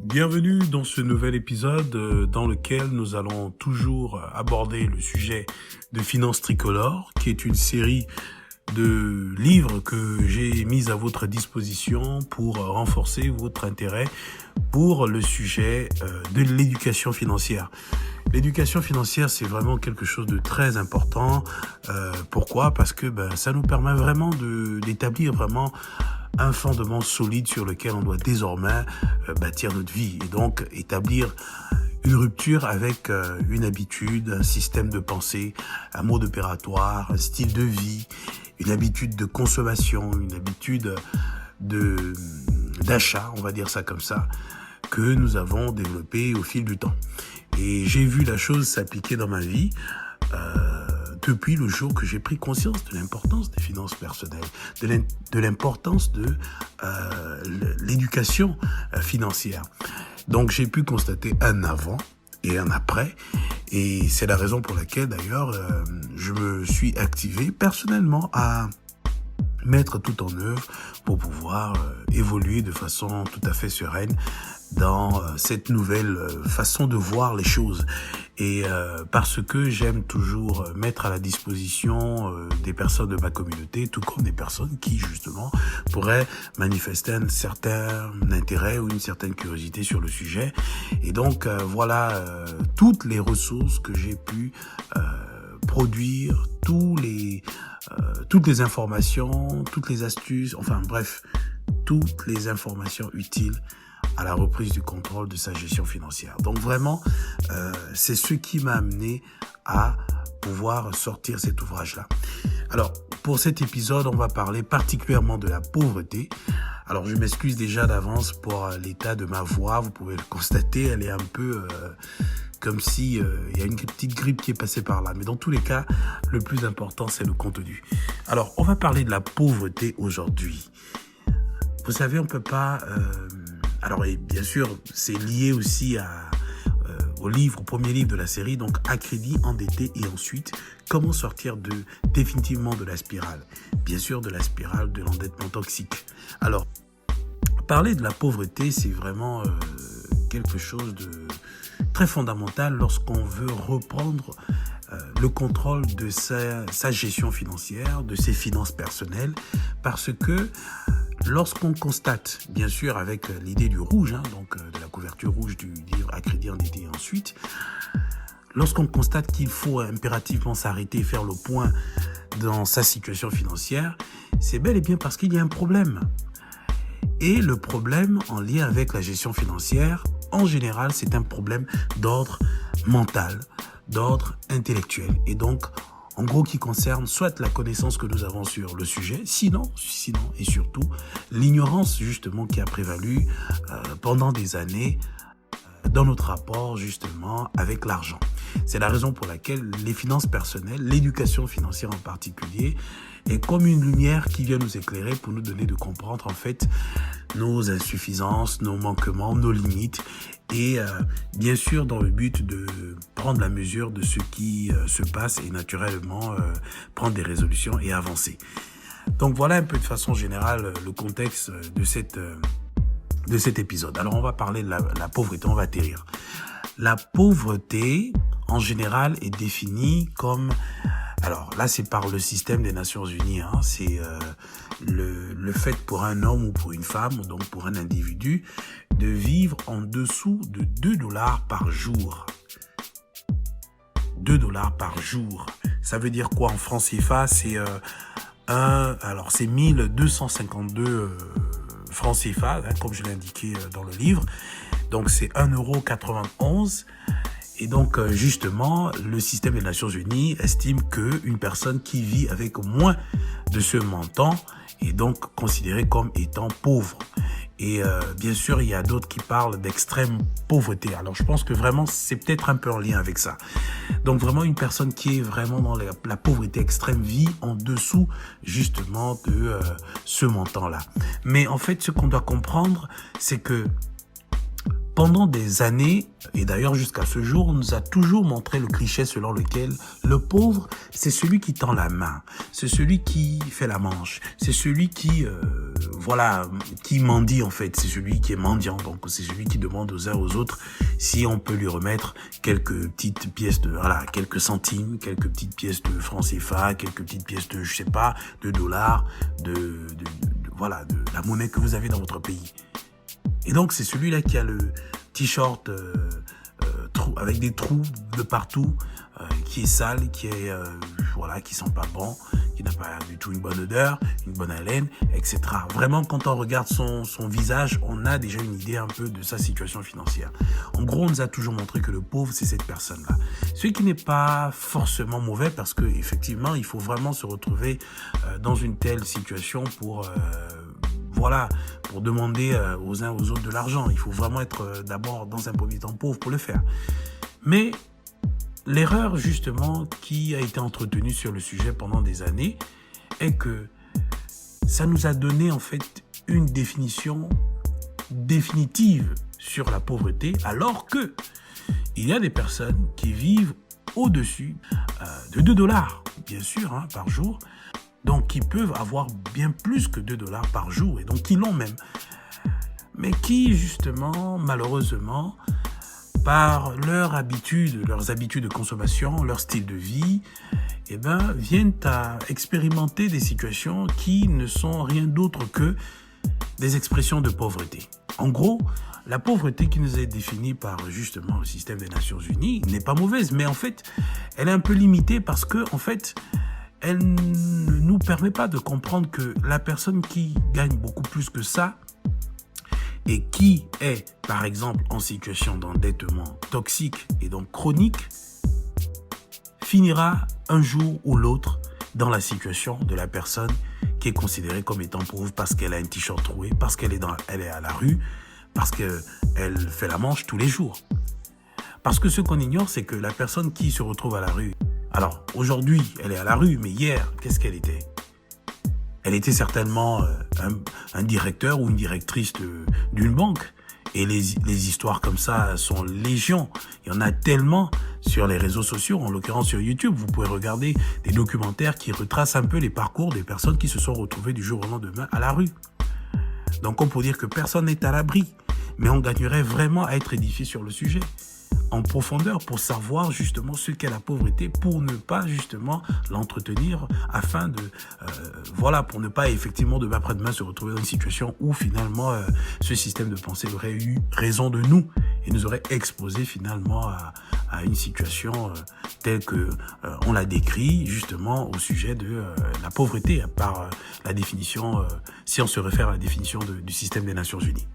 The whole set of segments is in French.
Bienvenue dans ce nouvel épisode dans lequel nous allons toujours aborder le sujet de Finance Tricolore, qui est une série de livres que j'ai mis à votre disposition pour renforcer votre intérêt pour le sujet de l'éducation financière. L'éducation financière, c'est vraiment quelque chose de très important. Pourquoi ? Parce que ça nous permet vraiment d'établir vraiment un fondement solide sur lequel on doit désormais bâtir notre vie et donc établir une rupture avec une habitude, un système de pensée, un mode opératoire, un style de vie, une habitude de consommation, une habitude d'achat, on va dire ça comme ça, que nous avons développé au fil du temps. Et j'ai vu la chose s'appliquer dans ma vie depuis le jour que j'ai pris conscience de l'importance des finances personnelles, de l'importance de l'éducation financière. Donc j'ai pu constater un avant et un après, et c'est la raison pour laquelle d'ailleurs je me suis activé personnellement à mettre tout en œuvre pour pouvoir évoluer de façon tout à fait sereine dans cette nouvelle façon de voir les choses. Et parce que j'aime toujours mettre à la disposition des personnes de ma communauté, tout comme des personnes qui justement pourraient manifester un certain intérêt ou une certaine curiosité sur le sujet. Et donc voilà toutes les ressources que j'ai pu produire, toutes les informations, toutes les astuces, enfin bref, toutes les informations utiles à la reprise du contrôle de sa gestion financière. Donc vraiment, c'est ce qui m'a amené à pouvoir sortir cet ouvrage-là. Alors, pour cet épisode, on va parler particulièrement de la pauvreté. Alors, je m'excuse déjà d'avance pour l'état de ma voix. Vous pouvez le constater, elle est un peu comme si y a une petite grippe qui est passée par là. Mais dans tous les cas, le plus important, c'est le contenu. Alors, on va parler de la pauvreté aujourd'hui. Vous savez, on peut pas... Alors, et bien sûr, c'est lié aussi au premier livre de la série, donc à crédit, endetté et ensuite, comment sortir définitivement de la spirale. Bien sûr, de la spirale de l'endettement toxique. Alors, parler de la pauvreté, c'est vraiment quelque chose de très fondamental lorsqu'on veut reprendre le contrôle de sa gestion financière, de ses finances personnelles, parce que lorsqu'on constate, bien sûr avec l'idée du rouge, donc de la couverture rouge du livre à crédit endetté et ensuite, lorsqu'on constate qu'il faut impérativement s'arrêter et faire le point dans sa situation financière, c'est bel et bien parce qu'il y a un problème. Et le problème en lien avec la gestion financière, en général, c'est un problème d'ordre mental, d'ordre intellectuel. Et donc, en gros, qui concerne soit la connaissance que nous avons sur le sujet, sinon et surtout, l'ignorance justement qui a prévalu pendant des années dans notre rapport justement avec l'argent. C'est la raison pour laquelle les finances personnelles, l'éducation financière en particulier, est comme une lumière qui vient nous éclairer pour nous donner de comprendre en fait nos insuffisances, nos manquements, nos limites et bien sûr dans le but de prendre la mesure de ce qui se passe et naturellement prendre des résolutions et avancer. Donc voilà un peu de façon générale le contexte de cet épisode. Alors on va parler de la pauvreté, on va atterrir. La pauvreté en général est définie comme... Alors là, c'est par le système des Nations Unies. C'est le fait pour un homme ou pour une femme, donc pour un individu, de vivre en dessous de 2 $ par jour. 2 $ par jour. Ça veut dire quoi en francs CFA ? C'est c'est 1252 francs CFA, comme je l'ai indiqué dans le livre. Donc c'est 1,91 €. Et donc, justement, le système des Nations Unies estime qu'une personne qui vit avec moins de ce montant est donc considérée comme étant pauvre. Et bien sûr, il y a d'autres qui parlent d'extrême pauvreté. Alors, je pense que vraiment, c'est peut-être un peu en lien avec ça. Donc, vraiment, une personne qui est vraiment dans la pauvreté extrême vit en dessous, justement, de ce montant-là. Mais en fait, ce qu'on doit comprendre, c'est que pendant des années, et d'ailleurs jusqu'à ce jour, on nous a toujours montré le cliché selon lequel le pauvre, c'est celui qui tend la main, c'est celui qui fait la manche, c'est celui qui voilà, qui mendie en fait, c'est celui qui est mendiant. Donc c'est celui qui demande aux uns aux autres si on peut lui remettre quelques petites pièces de, voilà, quelques centimes, quelques petites pièces de francs CFA, quelques petites pièces de, je sais pas, de dollars, voilà, de la monnaie que vous avez dans votre pays. Et donc c'est celui-là qui a le t-shirt avec des trous de partout, qui est sale, qui est voilà, qui sent pas bon, qui n'a pas du tout une bonne odeur, une bonne haleine, etc. Vraiment, quand on regarde son visage, on a déjà une idée un peu de sa situation financière. En gros, on nous a toujours montré que le pauvre, c'est cette personne-là. Ce qui n'est pas forcément mauvais, parce que effectivement, il faut vraiment se retrouver dans une telle situation pour voilà, pour demander aux uns aux autres de l'argent. Il faut vraiment être d'abord dans un premier temps pauvre pour le faire. Mais l'erreur justement qui a été entretenue sur le sujet pendant des années est que ça nous a donné en fait une définition définitive sur la pauvreté, alors que il y a des personnes qui vivent au-dessus de 2 dollars, bien sûr, hein, par jour. Donc, qui peuvent avoir bien plus que 2 dollars par jour, et donc qui l'ont même. Mais qui, justement, malheureusement, par leurs habitudes de consommation, leur style de vie, eh ben, viennent à expérimenter des situations qui ne sont rien d'autre que des expressions de pauvreté. En gros, la pauvreté qui nous est définie par, justement, le système des Nations Unies n'est pas mauvaise, mais en fait, elle est un peu limitée parce que, en fait, elle ne nous permet pas de comprendre que la personne qui gagne beaucoup plus que ça et qui est, par exemple, en situation d'endettement toxique et donc chronique, finira un jour ou l'autre dans la situation de la personne qui est considérée comme étant pauvre parce qu'elle a un t-shirt troué, parce qu'elle elle est à la rue, parce qu'elle fait la manche tous les jours. Parce que ce qu'on ignore, c'est que la personne qui se retrouve à la rue, alors, aujourd'hui, elle est à la rue, mais hier, qu'est-ce qu'elle était? Elle était certainement un directeur ou une directrice d'une banque. Et les histoires comme ça sont légion. Il y en a tellement sur les réseaux sociaux, en l'occurrence sur YouTube. Vous pouvez regarder des documentaires qui retracent un peu les parcours des personnes qui se sont retrouvées du jour au lendemain à la rue. Donc, on peut dire que personne n'est à l'abri. Mais on gagnerait vraiment à être édifié sur le sujet en profondeur pour savoir justement ce qu'est la pauvreté, pour ne pas justement l'entretenir afin de voilà, pour ne pas effectivement demain après-demain se retrouver dans une situation où finalement ce système de pensée aurait eu raison de nous et nous aurait exposé finalement à une situation telle que on l'a décrit justement au sujet de la pauvreté par la définition, si on se réfère à la définition du système des Nations Unies.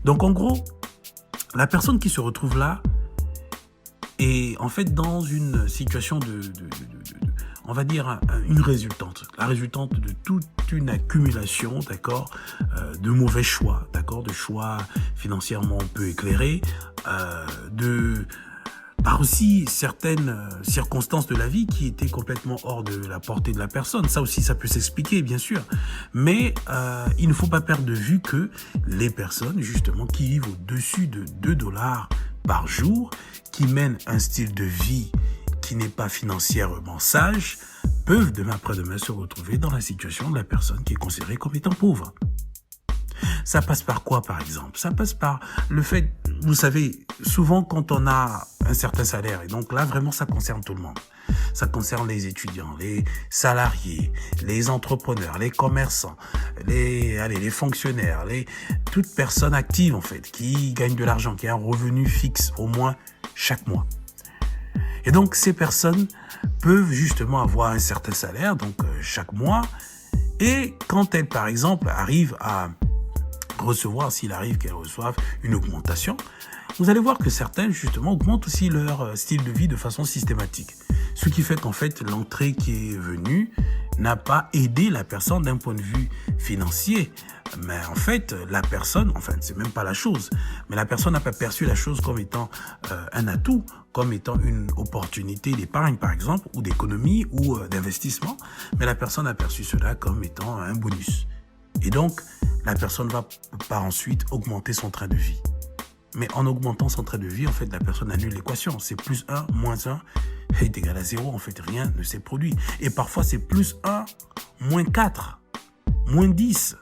Donc en gros, la personne qui se retrouve là et en fait, dans une situation on va dire, une résultante. La résultante de toute une accumulation, d'accord, de mauvais choix, d'accord, de choix financièrement peu éclairés, par aussi certaines circonstances de la vie qui étaient complètement hors de la portée de la personne. Ça aussi, ça peut s'expliquer, bien sûr. Mais il ne faut pas perdre de vue que les personnes, justement, qui vivent au-dessus de 2 dollars par jour, qui mènent un style de vie qui n'est pas financièrement sage, peuvent demain après-demain se retrouver dans la situation de la personne qui est considérée comme étant pauvre. Ça passe par quoi, par exemple? Ça passe par le fait, vous savez, souvent quand on a un certain salaire, et donc là vraiment ça concerne tout le monde. Ça concerne les étudiants, les salariés, les entrepreneurs, les commerçants, les fonctionnaires, toute personne active en fait, qui gagne de l'argent, qui a un revenu fixe au moins chaque mois. Et donc ces personnes peuvent justement avoir un certain salaire, donc chaque mois, et quand elles par exemple arrivent à recevoir, s'il arrive qu'elles reçoivent une augmentation, vous allez voir que certains justement augmentent aussi leur style de vie de façon systématique. Ce qui fait qu'en fait l'entrée qui est venue n'a pas aidé la personne d'un point de vue financier. Mais en fait, la personne, enfin, c'est même pas la chose, mais la personne n'a pas perçu la chose comme étant un atout, comme étant une opportunité d'épargne, par exemple, ou d'économie, ou d'investissement, mais la personne a perçu cela comme étant un bonus. Et donc, la personne va par ensuite augmenter son train de vie. Mais en augmentant son train de vie, en fait, la personne annule l'équation. C'est plus 1, moins 1 est égal à 0. En fait, rien ne s'est produit. Et parfois, c'est plus 1, moins 4, moins 10.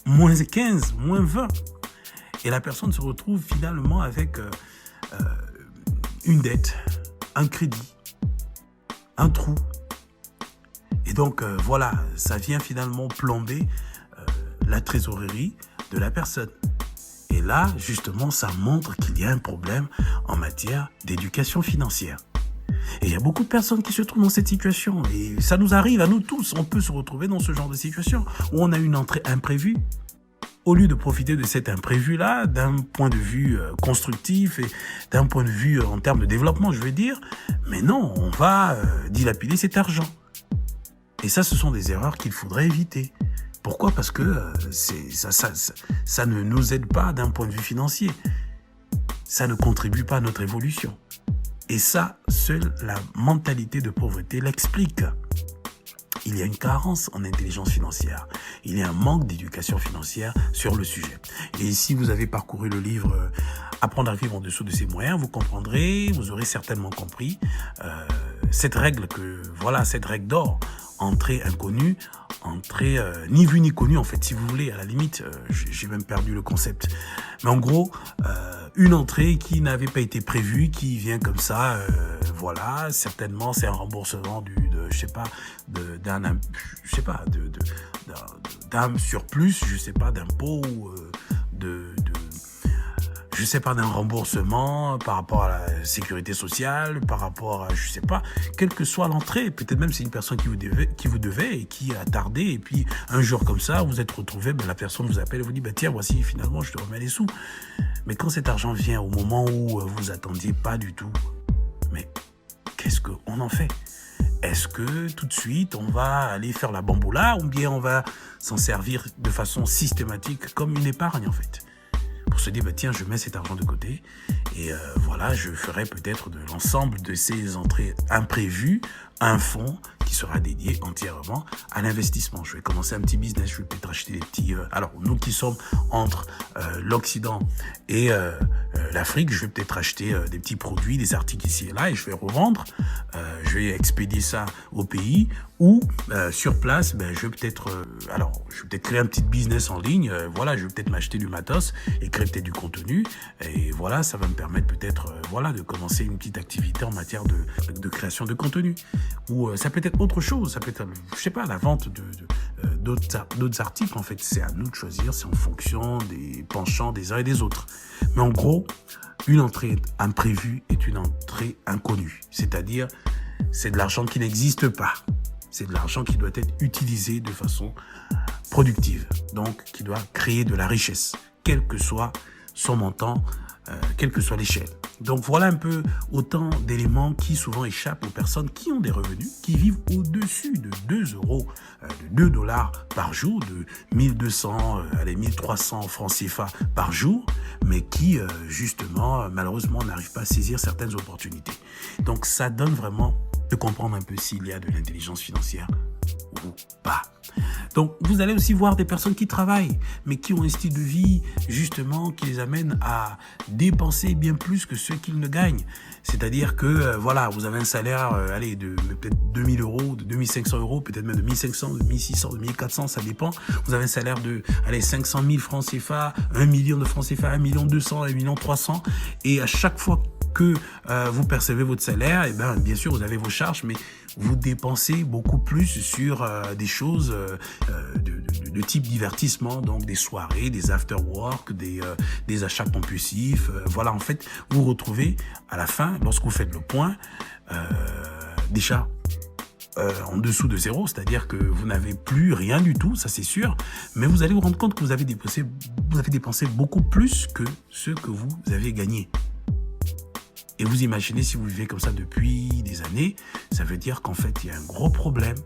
moins 15, moins 20. Et la personne se retrouve finalement avec une dette, un crédit, un trou. Et donc, voilà, ça vient finalement plomber la trésorerie de la personne. Et là, justement, ça montre qu'il y a un problème en matière d'éducation financière. Et il y a beaucoup de personnes qui se trouvent dans cette situation. Et ça nous arrive à nous tous. On peut se retrouver dans ce genre de situation où on a une entrée imprévue. Au lieu de profiter de cet imprévu-là, d'un point de vue constructif et d'un point de vue en termes de développement, je veux dire, mais non, on va dilapider cet argent. Et ça, ce sont des erreurs qu'il faudrait éviter. Pourquoi ? Parce que ça ne nous aide pas d'un point de vue financier. Ça ne contribue pas à notre évolution. Et ça, seule la mentalité de pauvreté l'explique. Il y a une carence en intelligence financière. Il y a un manque d'éducation financière sur le sujet. Et si vous avez parcouru le livre Apprendre à vivre en dessous de ses moyens, vous comprendrez, vous aurez certainement compris cette règle d'or, entrée inconnue, entrée ni vue ni connue, en fait, si vous voulez. À la limite, j'ai même perdu le concept. Mais en gros, une entrée qui n'avait pas été prévue, qui vient comme ça, voilà, certainement c'est un remboursement d'un surplus, je sais pas, d'impôt, d'un remboursement par rapport à la sécurité sociale, par rapport à, je sais pas, quelle que soit l'entrée. Peut-être même c'est une personne qui vous devait et qui a tardé. Et puis, un jour comme ça, vous êtes retrouvé, la personne vous appelle et vous dit, tiens, voici, finalement, je te remets les sous. Mais quand cet argent vient au moment où vous attendiez pas du tout, mais qu'est-ce qu'on en fait ? Est-ce que tout de suite, on va aller faire la bamboula ou bien on va s'en servir de façon systématique comme une épargne, en fait ? Pour se dire, tiens, je mets cet argent de côté et voilà, je ferai peut-être de l'ensemble de ces entrées imprévues un fonds qui sera dédié entièrement à l'investissement. Je vais commencer un petit business, je vais peut-être acheter des petits... alors, nous qui sommes entre l'Occident et l'Afrique, je vais peut-être acheter des petits produits, des articles ici et là, et je vais revendre. Je vais expédier ça au pays ou sur place, je vais peut-être créer un petit business en ligne. Voilà, je vais peut-être m'acheter du matos et créer peut-être du contenu. Et voilà, ça va me permettre peut-être de commencer une petite activité en matière de création de contenu. Ou ça peut être autre chose, ça peut être, je sais pas, la vente d'autres articles. En fait, c'est à nous de choisir, c'est en fonction des penchants des uns et des autres. Mais en gros, une entrée imprévue est une entrée inconnue. C'est-à-dire, c'est de l'argent qui n'existe pas. C'est de l'argent qui doit être utilisé de façon productive. Donc, qui doit créer de la richesse, quel que soit son montant, quelle que soit l'échelle. Donc voilà un peu autant d'éléments qui souvent échappent aux personnes qui ont des revenus, qui vivent au-dessus de 2 euros, de $2 par jour, de 1200, 1300 francs CFA par jour, mais qui justement, malheureusement, n'arrivent pas à saisir certaines opportunités. Donc ça donne vraiment de comprendre un peu s'il y a de l'intelligence financière ou pas. Donc, vous allez aussi voir des personnes qui travaillent, mais qui ont un style de vie, justement, qui les amène à dépenser bien plus que ce qu'ils ne gagnent. C'est-à-dire que, vous avez un salaire, de peut-être 2000 euros, de 2500 euros, peut-être même de 1500, de 1600, de 1400, ça dépend. Vous avez un salaire de, 500 000 francs CFA, 1 million de francs CFA, 1 200 000, 1 300 000. Et à chaque fois que vous percevez votre salaire, bien sûr, vous avez vos charges, mais vous dépensez beaucoup plus sur des choses de type divertissement, donc des soirées, des after-work, des achats compulsifs. En fait, vous vous retrouvez à la fin, lorsque vous faites le point, déjà en dessous de zéro, c'est-à-dire que vous n'avez plus rien du tout, ça c'est sûr, mais vous allez vous rendre compte que vous avez dépensé beaucoup plus que ce que vous avez gagné. Et vous imaginez, si vous vivez comme ça depuis des années, ça veut dire qu'en fait, il y a un gros problème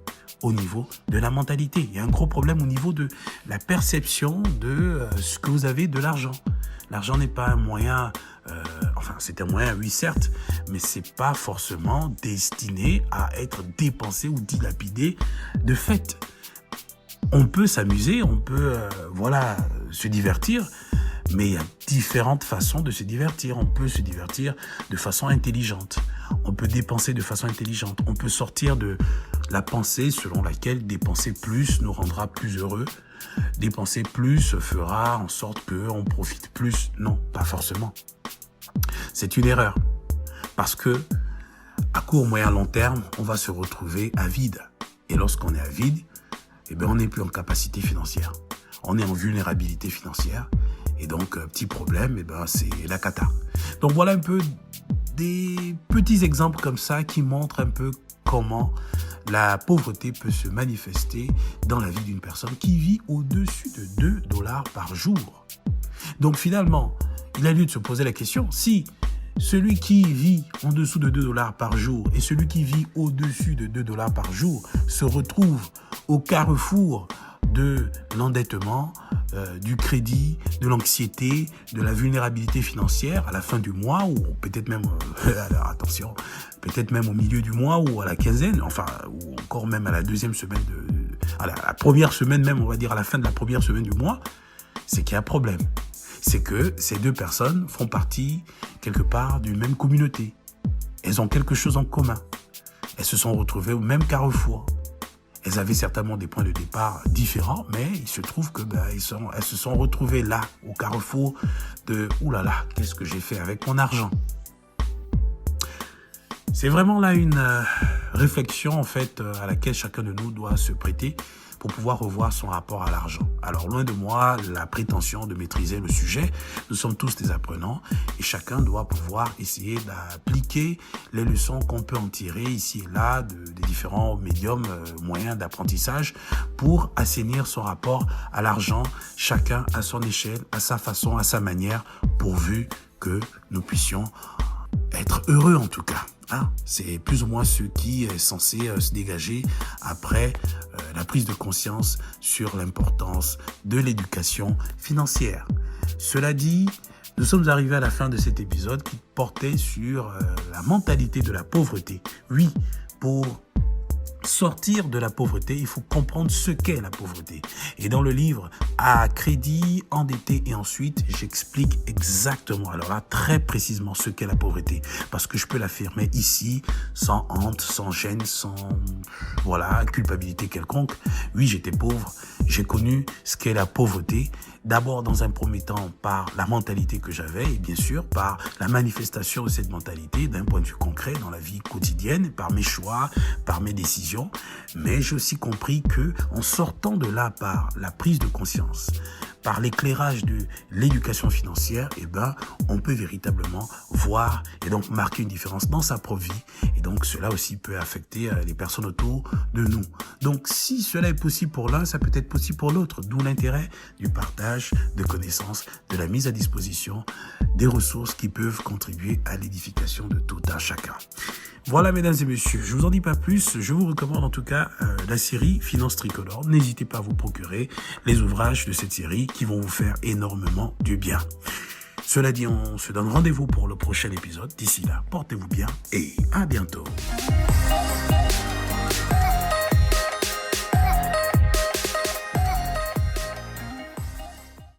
au niveau de la mentalité. Il y a un gros problème au niveau de la perception de ce que vous avez de l'argent. L'argent n'est pas un moyen, c'est un moyen, oui, certes, mais c'est pas forcément destiné à être dépensé ou dilapidé de fait. On peut s'amuser, on peut, se divertir, mais il y a différentes façons de se divertir. On peut se divertir de façon intelligente. On peut dépenser de façon intelligente. On peut sortir de la pensée selon laquelle dépenser plus nous rendra plus heureux. dépenser plus fera en sorte qu'on profite plus. Non, pas forcément. C'est une erreur. Parce que, à court, moyen, long terme, on va se retrouver à vide. Et lorsqu'on est à vide, eh bien, on n'est plus en capacité financière. On est en vulnérabilité financière. Et donc, petit problème, eh ben, c'est la cata. Donc, voilà un peu des petits exemples comme ça qui montrent un peu comment la pauvreté peut se manifester dans la vie d'une personne qui vit au-dessus de $2 par jour. Donc, finalement, il a lieu de se poser la question, si celui qui vit en dessous de $2 par jour et celui qui vit au-dessus de $2 par jour se retrouvent au carrefour de l'endettement, du crédit, de l'anxiété, de la vulnérabilité financière à la fin du mois ou peut-être même, alors attention, peut-être même au milieu du mois ou à la quinzaine, enfin, ou encore même à la deuxième semaine à la première semaine même, on va dire à la fin de la première semaine du mois, c'est qu'il y a un problème. C'est que ces deux personnes font partie quelque part d'une même communauté. Elles ont quelque chose en commun. Elles se sont retrouvées au même carrefour. Elles avaient certainement des points de départ différents, mais il se trouve que elles se sont retrouvées là, au carrefour de « Ouh là là, qu'est-ce que j'ai fait avec mon argent ?» C'est vraiment là une réflexion en fait à laquelle chacun de nous doit se prêter pour pouvoir revoir son rapport à l'argent. Alors loin de moi la prétention de maîtriser le sujet, nous sommes tous des apprenants et chacun doit pouvoir essayer d'appliquer les leçons qu'on peut en tirer ici et là des différents médiums, moyens d'apprentissage pour assainir son rapport à l'argent, chacun à son échelle, à sa façon, à sa manière, pourvu que nous puissions être heureux en tout cas. C'est plus ou moins ce qui est censé se dégager après la prise de conscience sur l'importance de l'éducation financière. Cela dit, nous sommes arrivés à la fin de cet épisode qui portait sur la mentalité de la pauvreté. Oui, pour sortir de la pauvreté, il faut comprendre ce qu'est la pauvreté. Et dans le livre « À crédit, endetté et ensuite », j'explique exactement, alors là, très précisément ce qu'est la pauvreté. Parce que je peux l'affirmer ici, sans honte, sans gêne, sans culpabilité quelconque. Oui, j'étais pauvre. J'ai connu ce qu'est la pauvreté. D'abord, dans un premier temps, par la mentalité que j'avais et bien sûr, par la manifestation de cette mentalité d'un point de vue concret dans la vie quotidienne, par mes choix, par mes décisions. Mais j'ai aussi compris que en sortant de là par la prise de conscience, par l'éclairage de l'éducation financière, on peut véritablement voir et donc marquer une différence dans sa propre vie. Et donc, cela aussi peut affecter les personnes autour de nous. Donc, si cela est possible pour l'un, ça peut être possible pour l'autre. D'où l'intérêt du partage de connaissances, de la mise à disposition des ressources qui peuvent contribuer à l'édification de tout un chacun. Voilà, mesdames et messieurs, je vous en dis pas plus. Je vous recommande en tout cas la série Finance Tricolore. N'hésitez pas à vous procurer les ouvrages de cette série qui vont vous faire énormément du bien. Cela dit, on se donne rendez-vous pour le prochain épisode. D'ici là, portez-vous bien et à bientôt.